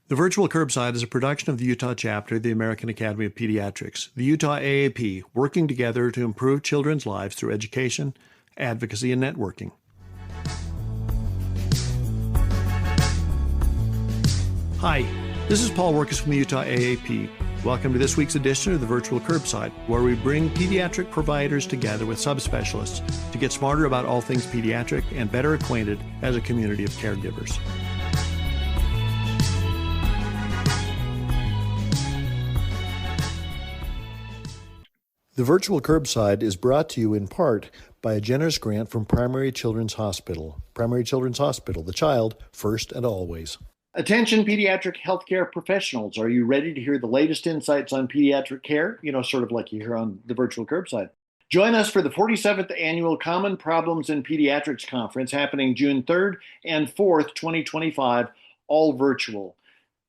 The Virtual Curbside is a production of the Utah chapter of the American Academy of Pediatrics, the Utah AAP, working together to improve children's lives through education, advocacy, and networking. Hi, this is Paul Wirkus from the Utah AAP. Welcome to this week's edition of the Virtual Curbside, where we bring pediatric providers together with subspecialists to get smarter about all things pediatric and better acquainted as a community of caregivers. The Virtual Curbside is brought to you in part by a generous grant from Primary Children's Hospital. Primary Children's Hospital, the child first and always. Attention pediatric healthcare professionals. Are you ready to hear the latest insights on pediatric care? Sort of like you hear on the Virtual Curbside. Join us for the 47th Annual Common Problems in Pediatrics Conference happening June 3rd and 4th, 2025, all virtual.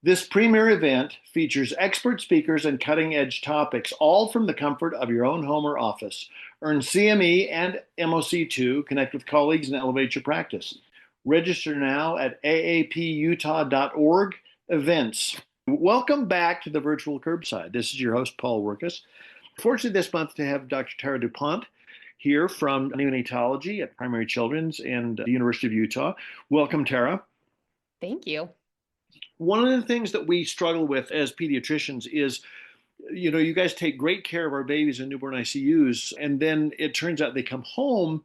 This premier event features expert speakers and cutting-edge topics, all from the comfort of your own home or office. Earn CME and MOC2, connect with colleagues, and elevate your practice. Register now at aaputah.org events. Welcome back to the Virtual Curbside. This is your host, Paul Wirkus. Fortunate this month to have Dr. Tara DuPont here from Neonatology at Primary Children's and the University of Utah. Welcome, Tara. Thank you. One of the things that we struggle with as pediatricians is, you guys take great care of our babies in newborn ICUs, and then it turns out they come home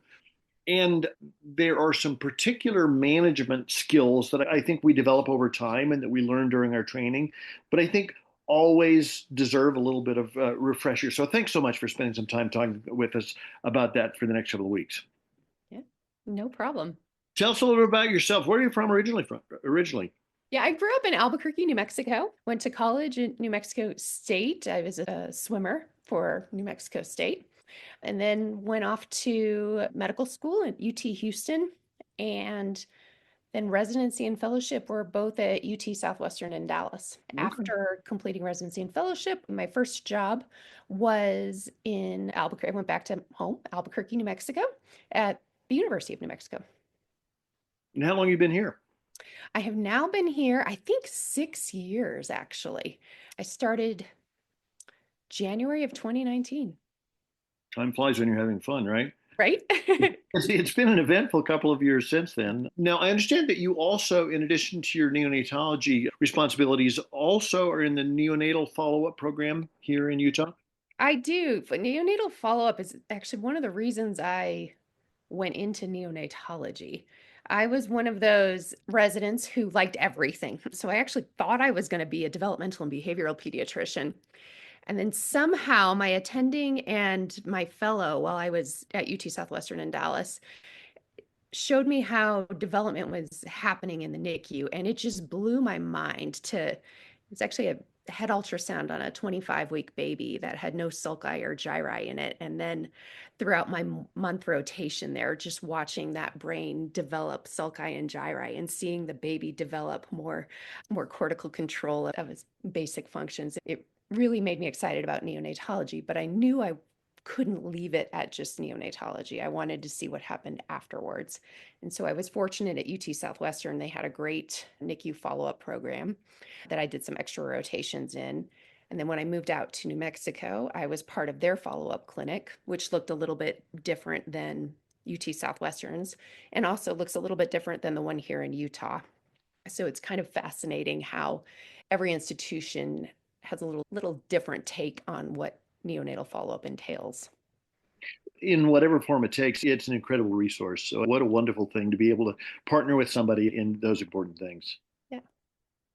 and there are some particular management skills that I think we develop over time and that we learn during our training, but I think always deserve a little bit of refresher. So thanks so much for spending some time talking with us about that for the next couple of weeks. Yeah, no problem. Tell us a little bit about yourself. Where are you from originally? Yeah, I grew up in Albuquerque, New Mexico. Went to college in New Mexico State. I was a swimmer for New Mexico State. And then went off to medical school at UT Houston. And then residency and fellowship were both at UT Southwestern in Dallas. Okay. After completing residency and fellowship, my first job was in Albuquerque. I went back to home, Albuquerque, New Mexico, at the University of New Mexico. And how long have you been here? I have now been here, I think 6 years, actually. I started January of 2019. Time flies when you're having fun, right? Right? It's been an eventful couple of years since then. Now, I understand that you also, in addition to your neonatology responsibilities, also are in the neonatal follow-up program here in Utah? I do. But neonatal follow-up is actually one of the reasons I went into neonatology. I was one of those residents who liked everything. So I actually thought I was going to be a developmental and behavioral pediatrician. And then somehow my attending and my fellow while I was at UT Southwestern in Dallas showed me how development was happening in the NICU. And it just blew my mind it's actually a head ultrasound on a 25-week baby that had no sulci or gyri in it. And then throughout my month rotation there, just watching that brain develop sulci and gyri and seeing the baby develop more cortical control of its basic functions. It really made me excited about neonatology, but I knew I couldn't leave it at just neonatology. I wanted to see what happened afterwards. And so I was fortunate at UT Southwestern. They had a great NICU follow-up program that I did some extra rotations in. And then when I moved out to New Mexico, I was part of their follow-up clinic, which looked a little bit different than UT Southwestern's and also looks a little bit different than the one here in Utah. So it's kind of fascinating how every institution has a little different take on what neonatal follow-up entails. In whatever form it takes, it's an incredible resource. So what a wonderful thing to be able to partner with somebody in those important things.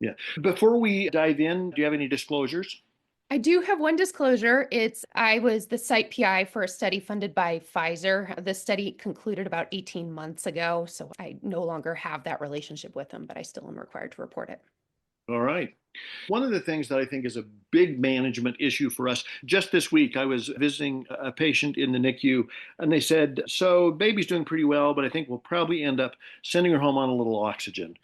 Yeah. Before we dive in, do you have any disclosures? I do have one disclosure. I was the site PI for a study funded by Pfizer. The study concluded about 18 months ago, so I no longer have that relationship with them, but I still am required to report it. All right. One of the things that I think is a big management issue for us, just this week, I was visiting a patient in the NICU, and they said, so baby's doing pretty well, but I think we'll probably end up sending her home on a little oxygen,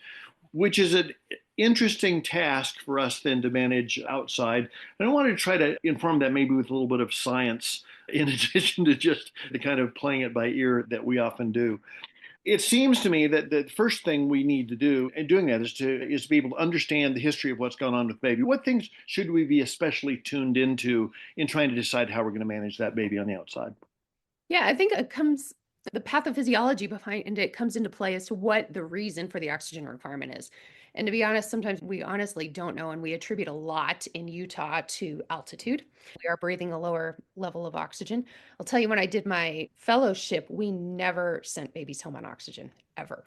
which is an interesting task for us then to manage outside. And I wanted to try to inform that maybe with a little bit of science in addition to just the kind of playing it by ear that we often do. It seems to me that the first thing we need to do in doing that is to be able to understand the history of what's going on with the baby. What things should we be especially tuned into in trying to decide how we're going to manage that baby on the outside? Yeah, I think the pathophysiology behind it comes into play as to what the reason for the oxygen requirement is. And to be honest, sometimes we honestly don't know, and we attribute a lot in Utah to altitude. We are breathing a lower level of oxygen. I'll tell you, when I did my fellowship, we never sent babies home on oxygen, ever.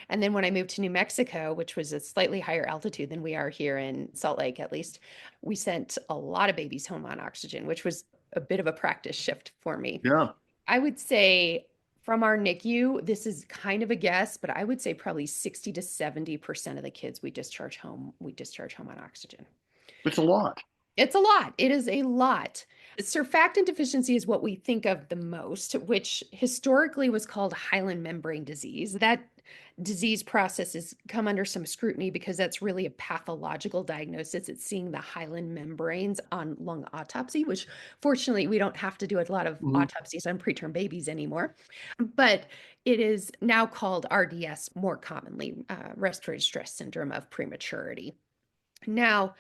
And then when I moved to New Mexico, which was a slightly higher altitude than we are here in Salt Lake, at least, we sent a lot of babies home on oxygen, which was a bit of a practice shift for me. Yeah. I would say from our NICU, this is kind of a guess, but I would say probably 60 to 70% of the kids we discharge home on oxygen. It's a lot. It's a lot. It is a lot. Surfactant deficiency is what we think of the most, which historically was called hyaline membrane disease. That disease process has come under some scrutiny because that's really a pathological diagnosis. It's seeing the hyaline membranes on lung autopsy, which fortunately we don't have to do a lot of Mhm. autopsies on preterm babies anymore. But it is now called RDS more commonly, respiratory distress syndrome of prematurity. Now,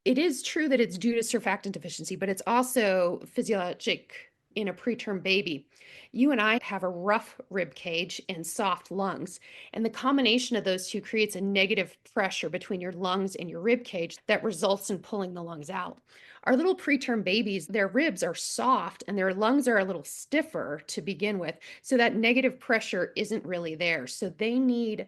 it is true that it's due to surfactant deficiency, but it's also physiologic in a preterm baby. You and I have a rough rib cage and soft lungs, and the combination of those two creates a negative pressure between your lungs and your rib cage that results in pulling the lungs out. Our little preterm babies, their ribs are soft and their lungs are a little stiffer to begin with, so that negative pressure isn't really there. So they need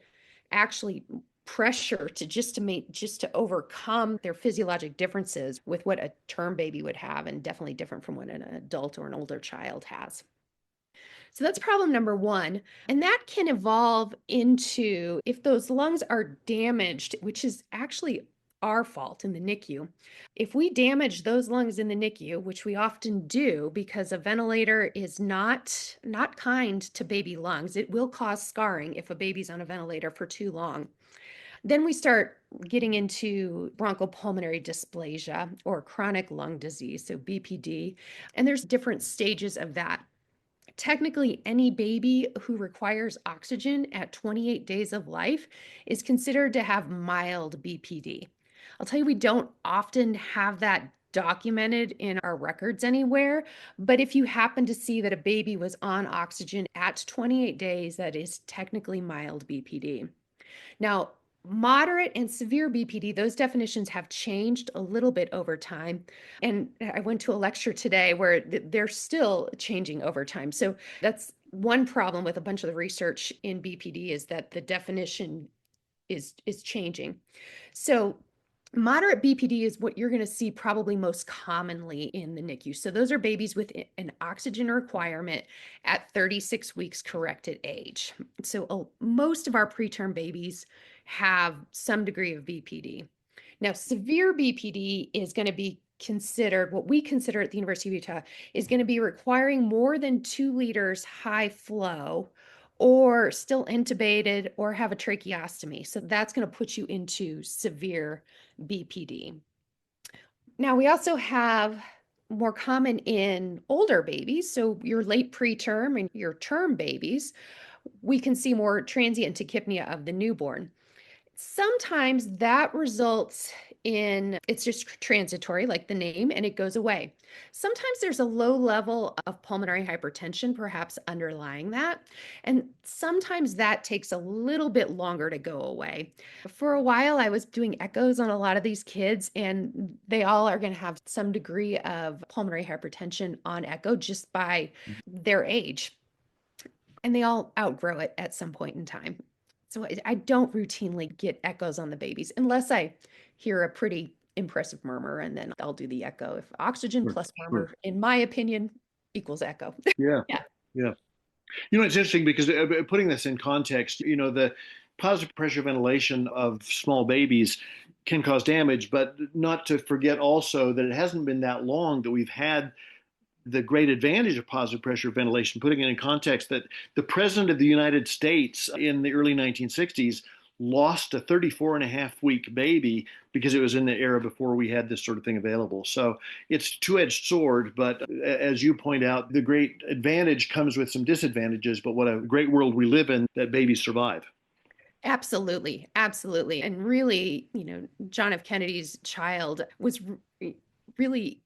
actually pressure to overcome their physiologic differences with what a term baby would have, and definitely different from what an adult or an older child has. So that's problem number one. And that can evolve into, if those lungs are damaged, which is actually our fault in the NICU. If we damage those lungs in the NICU, which we often do because a ventilator is not kind to baby lungs, it will cause scarring if a baby's on a ventilator for too long. Then we start getting into bronchopulmonary dysplasia or chronic lung disease, so BPD, and there's different stages of that. Technically, any baby who requires oxygen at 28 days of life is considered to have mild BPD. I'll tell you, we don't often have that documented in our records anywhere, but if you happen to see that a baby was on oxygen at 28 days, that is technically mild BPD. Now, moderate and severe BPD, those definitions have changed a little bit over time. And I went to a lecture today where they're still changing over time. So that's one problem with a bunch of the research in BPD, is that the definition is changing. So moderate BPD is what you're going to see probably most commonly in the NICU. So those are babies with an oxygen requirement at 36 weeks corrected age. So most of our preterm babies have some degree of BPD. Now, severe BPD is going to be considered, what we consider at the University of Utah, is going to be requiring more than 2 liters high flow, or still intubated, or have a tracheostomy. So that's going to put you into severe BPD. Now, we also have more common in older babies. So your late preterm and your term babies, we can see more transient tachypnea of the newborn. Sometimes that results in, it's just transitory, like the name, and it goes away. Sometimes there's a low level of pulmonary hypertension, perhaps underlying that. And sometimes that takes a little bit longer to go away. For a while, I was doing echoes on a lot of these kids, and they all are going to have some degree of pulmonary hypertension on echo just by their age. And they all outgrow it at some point in time. So I don't routinely get echoes on the babies unless I hear a pretty impressive murmur, and then I'll do the echo. If oxygen Sure, plus sure. murmur, in my opinion, equals echo. Yeah. Yeah. Yeah. It's interesting because putting this in context, the positive pressure ventilation of small babies can cause damage, but not to forget also that it hasn't been that long that we've had the great advantage of positive pressure ventilation, putting it in context that the President of the United States in the early 1960s lost a 34 and a half week baby because it was in the era before we had this sort of thing available. So it's a two-edged sword, but as you point out, the great advantage comes with some disadvantages, but what a great world we live in that babies survive. Absolutely. Absolutely. And really, John F. Kennedy's child was really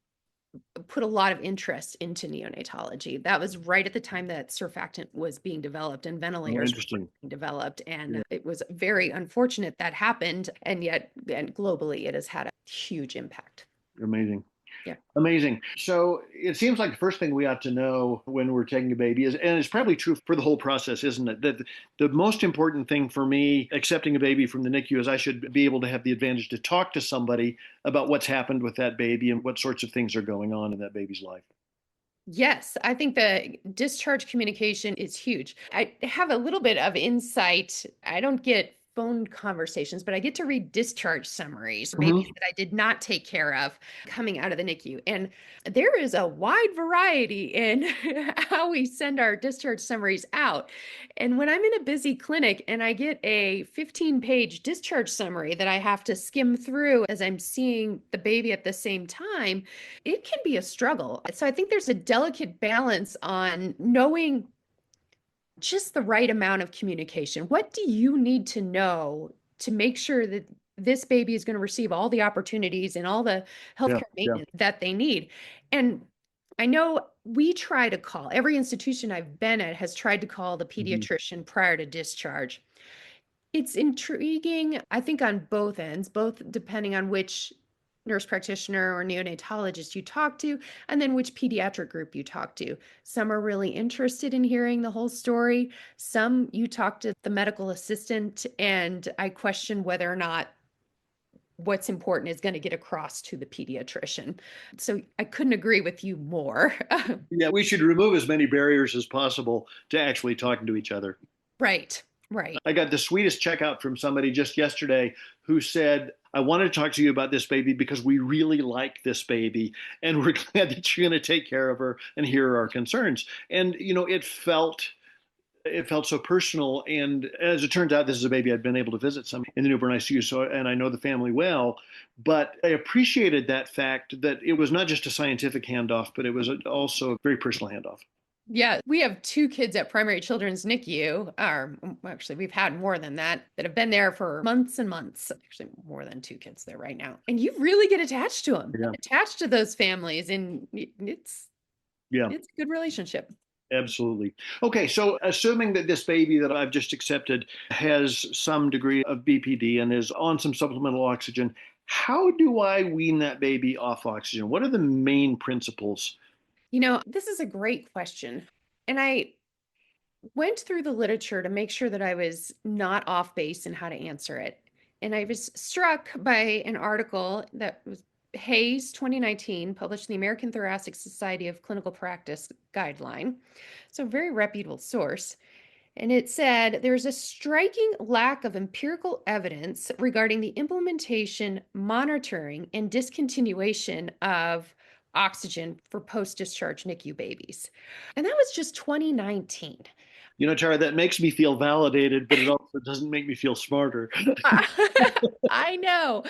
put a lot of interest into neonatology. That was right at the time that surfactant was being developed and Oh, ventilators were interesting. being developed. Yeah. And it was very unfortunate that happened. And yet, and globally, it has had a huge impact. Amazing. Yeah. Amazing. So it seems like the first thing we ought to know when we're taking a baby is, and it's probably true for the whole process, isn't it? That the most important thing for me accepting a baby from the NICU is I should be able to have the advantage to talk to somebody about what's happened with that baby and what sorts of things are going on in that baby's life. Yes, I think the discharge communication is huge. I have a little bit of insight. I don't get phone conversations, but I get to read discharge summaries for babies Mhm. that I did not take care of coming out of the NICU. And there is a wide variety in how we send our discharge summaries out. And when I'm in a busy clinic and I get a 15-page discharge summary that I have to skim through as I'm seeing the baby at the same time, it can be a struggle. So I think there's a delicate balance on knowing just the right amount of communication. What do you need to know to make sure that this baby is going to receive all the opportunities and all the Yeah, healthcare yeah. maintenance that they need? And I know we try to call, every institution I've been at has tried to call the Mhm. pediatrician prior to discharge. It's intriguing, I think, on both ends, both depending on which nurse practitioner or neonatologist you talk to, and then which pediatric group you talk to. Some are really interested in hearing the whole story. Some you talk to the medical assistant, and I question whether or not what's important is going to get across to the pediatrician. So I couldn't agree with you more. Yeah, we should remove as many barriers as possible to actually talking to each other. Right, right. I got the sweetest checkout from somebody just yesterday who said, I wanted to talk to you about this baby because we really like this baby and we're glad that you're going to take care of her and here are our concerns. And, it felt so personal. And as it turns out, this is a baby I'd been able to visit some in the newborn ICU. So, and I know the family well, but I appreciated that fact that it was not just a scientific handoff, but it was also a very personal handoff. Yeah, we have two kids at Primary Children's NICU, or actually, we've had more than that have been there for months and months. Actually, more than two kids there right now. And you really get attached to them, Yeah. attached to those families, and Yeah. it's a good relationship. Absolutely. Okay, so assuming that this baby that I've just accepted has some degree of BPD and is on some supplemental oxygen, how do I wean that baby off oxygen? What are the main principles? This is a great question. And I went through the literature to make sure that I was not off base in how to answer it. And I was struck by an article that was Hayes 2019, published in the American Thoracic Society of Clinical Practice guideline. So, a very reputable source. And it said there's a striking lack of empirical evidence regarding the implementation, monitoring, and discontinuation of oxygen for post discharge NICU babies. And that was just 2019. Tara, that makes me feel validated, but it also doesn't make me feel smarter. I know.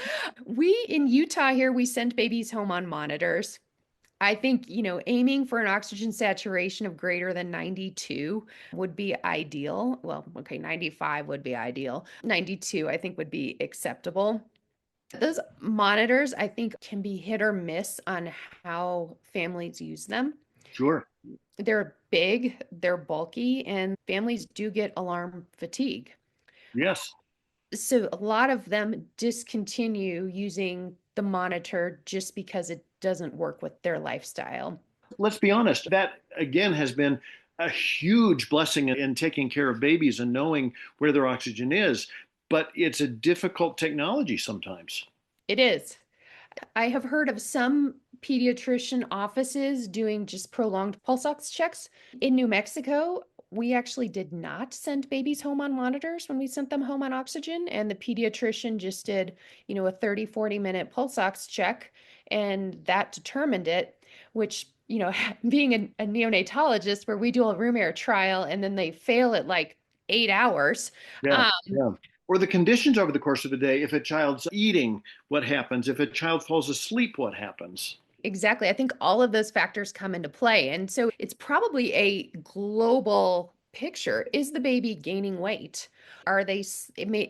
We in Utah here, we send babies home on monitors. I think, aiming for an oxygen saturation of greater than 92 would be ideal. Well, okay, 95 would be ideal. 92, I think, would be acceptable. Those monitors, I think, can be hit or miss on how families use them. Sure. They're big, they're bulky, and families do get alarm fatigue. Yes. So a lot of them discontinue using the monitor just because it doesn't work with their lifestyle. Let's be honest. That, again, has been a huge blessing in taking care of babies and knowing where their oxygen is, but it's a difficult technology sometimes. It is. I have heard of some pediatrician offices doing just prolonged pulse ox checks. In New Mexico, we actually did not send babies home on monitors when we sent them home on oxygen. And the pediatrician just did, a 30, 40-minute pulse ox check, and that determined it, which, being a neonatologist where we do a room air trial and then they fail at like 8 hours. Yeah. Um, Yeah. Or the conditions over the course of the day. If a child's eating, what happens? If a child falls asleep, what happens? Exactly. I think all of those factors come into play. And so it's probably a global picture. Is the baby gaining weight? Are they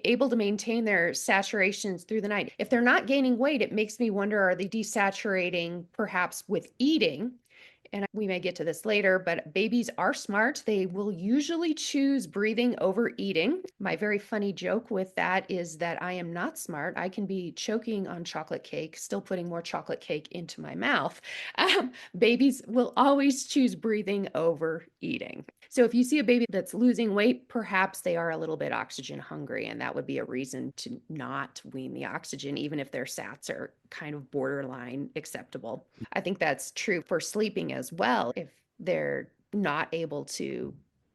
able to maintain their saturations through the night? If they're not gaining weight, it makes me wonder, are they desaturating perhaps with eating? And we may get to this later, but babies are smart. They will usually choose breathing over eating. My very funny joke with that is that I am not smart. I can be choking on chocolate cake, still putting more chocolate cake into my mouth. Babies will always choose breathing over eating. So if you see a baby that's losing weight, perhaps they are a little bit oxygen hungry, and that would be a reason to not wean the oxygen, even if their SATs are kind of borderline acceptable. I think that's true for sleeping as well. If they're not able to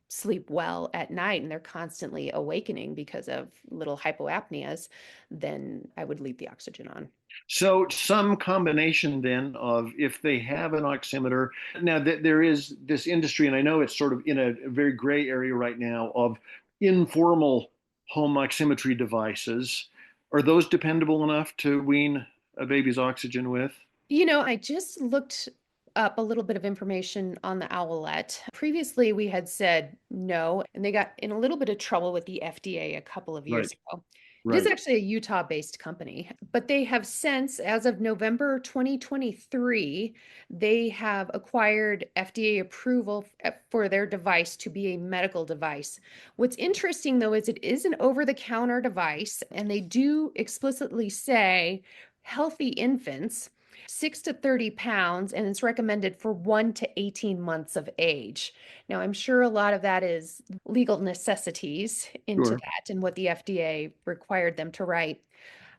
sleep well at night and they're constantly awakening because of little hypoapneas, then I would leave the oxygen on. So some combination then of if they have an oximeter. Now there is this industry, and I know it's sort of in a very gray area right now, of informal home oximetry devices. Are those dependable enough to wean a baby's oxygen with? I just looked up a little bit of information on the owlet. Previously, we had said no, and they got in a little bit of trouble with the FDA a couple of Right, years ago. It is right. actually a Utah-based company, but they have since, as of November 2023, they have acquired FDA approval for their device to be a medical device. What's interesting, though, is it is an over-the-counter device, and they do explicitly say healthy infants 6 to 30 pounds, and it's recommended for 1 to 18 months of age. Now, I'm sure a lot of that is legal necessities into Sure. that and what the FDA required them to write.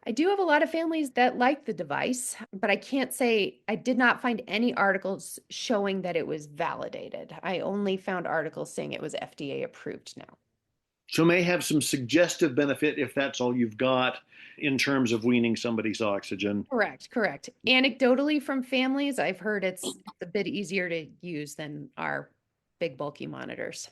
I do have a lot of families that like the device, but I can't say I did not find any articles showing that it was validated. I only found articles saying it was FDA approved now. So may have some suggestive benefit if that's all you've got in terms of weaning somebody's oxygen. Correct, correct. Anecdotally from families, I've heard it's a bit easier to use than our big bulky monitors.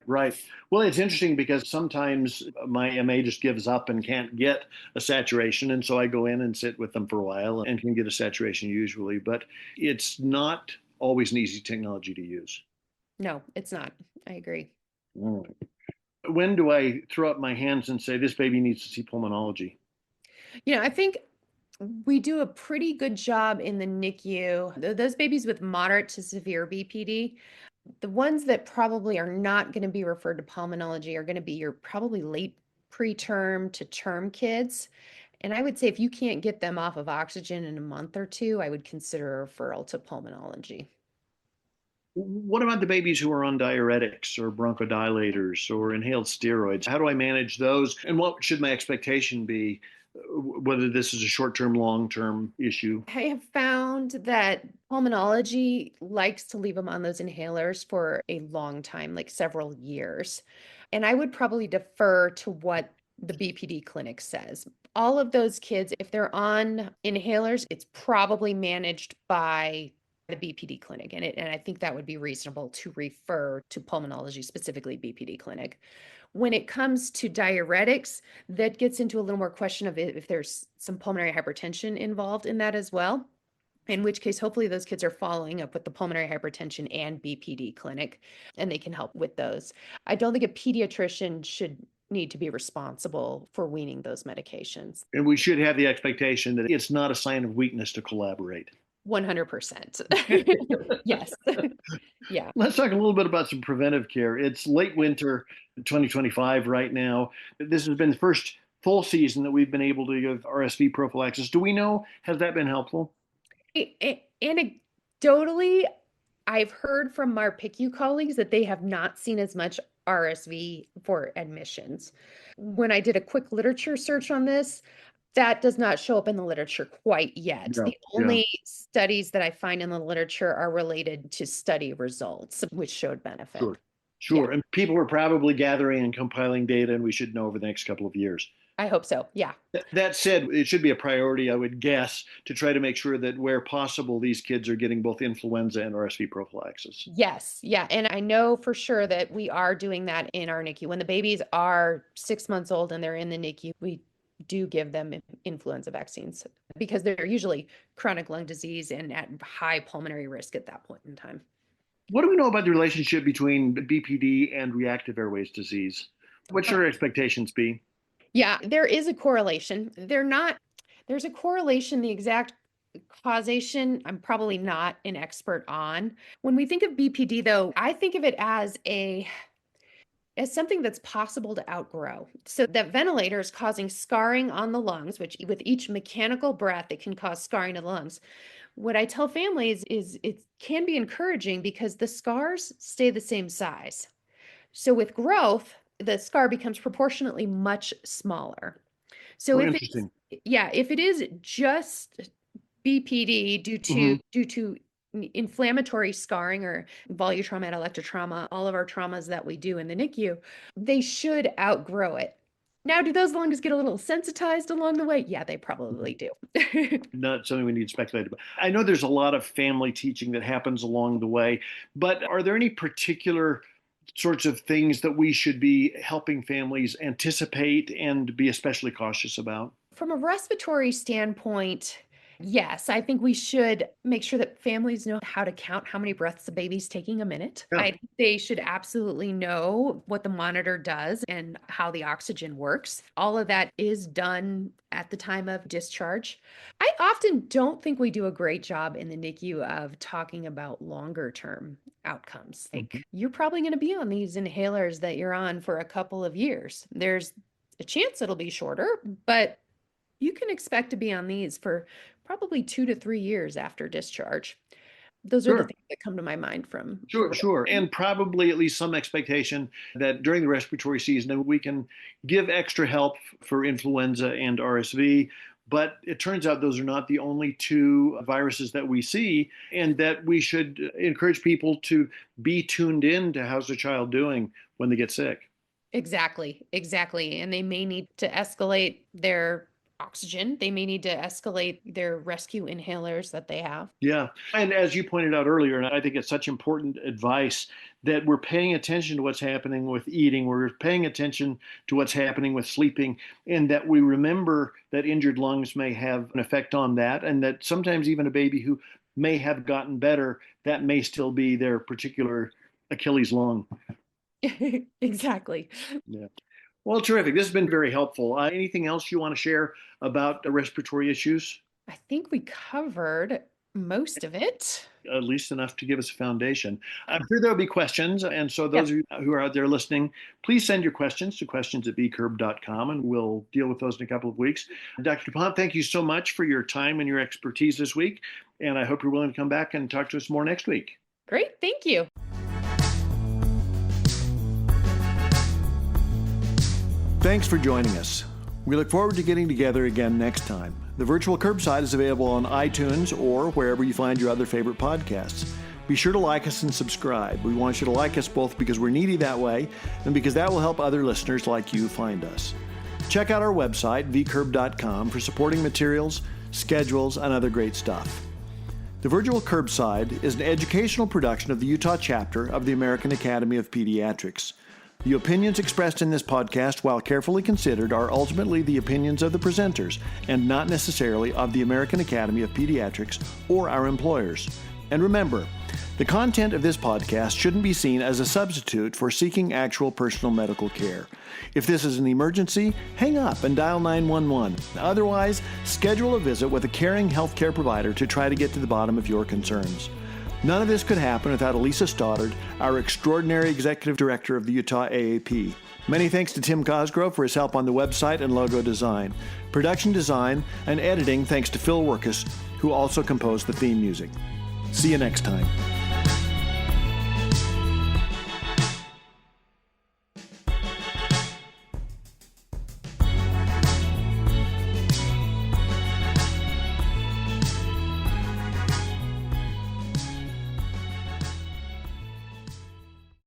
Right. Well, it's interesting because sometimes my MA just gives up and can't get a saturation. And so I go in and sit with them for a while and can get a saturation usually, but it's not always an easy technology to use. No, it's not. I agree. All right. When do I throw up my hands and say this baby needs to see pulmonology? I think we do a pretty good job in the NICU. Those babies with moderate to severe BPD, the ones that probably are not going to be referred to pulmonology are going to be your probably late preterm to term kids. And I would say if you can't get them off of oxygen in a month or two, I would consider a referral to pulmonology. What about the babies who are on diuretics or bronchodilators or inhaled steroids? How do I manage those? And what should my expectation be, whether this is a short term, long term issue? I have found that pulmonology likes to leave them on those inhalers for a long time, like several years. And I would probably defer to what the BPD clinic says. All of those kids, if they're on inhalers, it's probably managed by the BPD clinic. And I think that would be reasonable to refer to pulmonology, specifically BPD clinic. When it comes to diuretics, that gets into a little more question of if there's some pulmonary hypertension involved in that as well. In which case, hopefully those kids are following up with the pulmonary hypertension and BPD clinic, and they can help with those. I don't think a pediatrician should need to be responsible for weaning those medications. And we should have the expectation that it's not a sign of weakness to collaborate. 100%. Yes. Yeah. Let's talk a little bit about some preventive care. It's late winter 2025 right now. This has been the first full season that we've been able to give RSV prophylaxis. Do we know, has that been helpful? Anecdotally, I've heard from our PICU colleagues that they have not seen as much RSV for admissions. When I did a quick literature search on this, that does not show up in the literature quite yet. Yeah, The yeah. only studies that I find in the literature are related to study results, which showed benefit. Sure. Yeah, Sure. And people are probably gathering and compiling data, and we should know over the next couple of years. I hope so. Yeah. That said, it should be a priority, I would guess, to try to make sure that where possible, these kids are getting both influenza and RSV prophylaxis. Yes. Yeah. And I know for sure that we are doing that in our NICU. When the babies are 6 months old and they're in the NICU, we do give them influenza vaccines because they're usually chronic lung disease and at high pulmonary risk at that point in time. What do we know about the relationship between BPD and reactive airways disease? What should our expectations be? Yeah, there is a correlation. There's a correlation, the exact causation, I'm probably not an expert on. When we think of BPD though, I think of it as something that's possible to outgrow. So that ventilator is causing scarring on the lungs, which with each mechanical breath, it can cause scarring to the lungs. What I tell families is it can be encouraging because the scars stay the same size. So with growth, the scar becomes proportionately much smaller. So if it is just BPD due to inflammatory scarring or volutrauma, atelectrotrauma, all of our traumas that we do in the NICU, they should outgrow it. Now, do those lungs get a little sensitized along the way? Yeah, they probably do. Not something we need to speculate about. I know there's a lot of family teaching that happens along the way, but are there any particular sorts of things that we should be helping families anticipate and be especially cautious about? From a respiratory standpoint, yes, I think we should make sure that families know how to count how many breaths a baby's taking a minute. Yeah. I think they should absolutely know what the monitor does and how the oxygen works. All of that is done at the time of discharge. I often don't think we do a great job in the NICU of talking about longer term outcomes. Like you're probably going to be on these inhalers that you're on for a couple of years. There's a chance it'll be shorter, but you can expect to be on these for probably 2 to 3 years after discharge. Those are the things that come to my mind from. Sure. And probably at least some expectation that during the respiratory season, we can give extra help for influenza and RSV. But it turns out those are not the only two viruses that we see, and that we should encourage people to be tuned in to how's the child doing when they get sick. Exactly. And they may need to escalate their oxygen. They may need to escalate their rescue inhalers that they have. Yeah. And as you pointed out earlier, and I think it's such important advice, that we're paying attention to what's happening with eating, we're paying attention to what's happening with sleeping, and that we remember that injured lungs may have an effect on that, and that sometimes even a baby who may have gotten better, that may still be their particular Achilles lung. Exactly. Yeah. Well, terrific. This has been very helpful. Anything else you want to share about respiratory issues? I think we covered most of it. At least enough to give us a foundation. I'm sure there'll be questions. And so those of you who are out there listening, please send your questions to questions@vcurb.com, and we'll deal with those in a couple of weeks. Dr. DuPont, thank you so much for your time and your expertise this week. And I hope you're willing to come back and talk to us more next week. Great. Thank you. Thanks for joining us. We look forward to getting together again next time. The virtual curbside is available on iTunes or wherever you find your other favorite podcasts. Be sure to like us and subscribe. We want you to like us both because we're needy that way and because that will help other listeners like you find us. Check out our website, vcurb.com, for supporting materials, schedules, and other great stuff. The Virtual Curbside is an educational production of the Utah chapter of the American Academy of Pediatrics. The opinions expressed in this podcast, while carefully considered, are ultimately the opinions of the presenters and not necessarily of the American Academy of Pediatrics or our employers. And remember, the content of this podcast shouldn't be seen as a substitute for seeking actual personal medical care. If this is an emergency, hang up and dial 911. Otherwise, schedule a visit with a caring healthcare provider to try to get to the bottom of your concerns. None of this could happen without Elisa Stoddard, our extraordinary executive director of the Utah AAP. Many thanks to Tim Cosgrove for his help on the website and logo design. Production design and editing thanks to Phil Wirkus, who also composed the theme music. See you next time.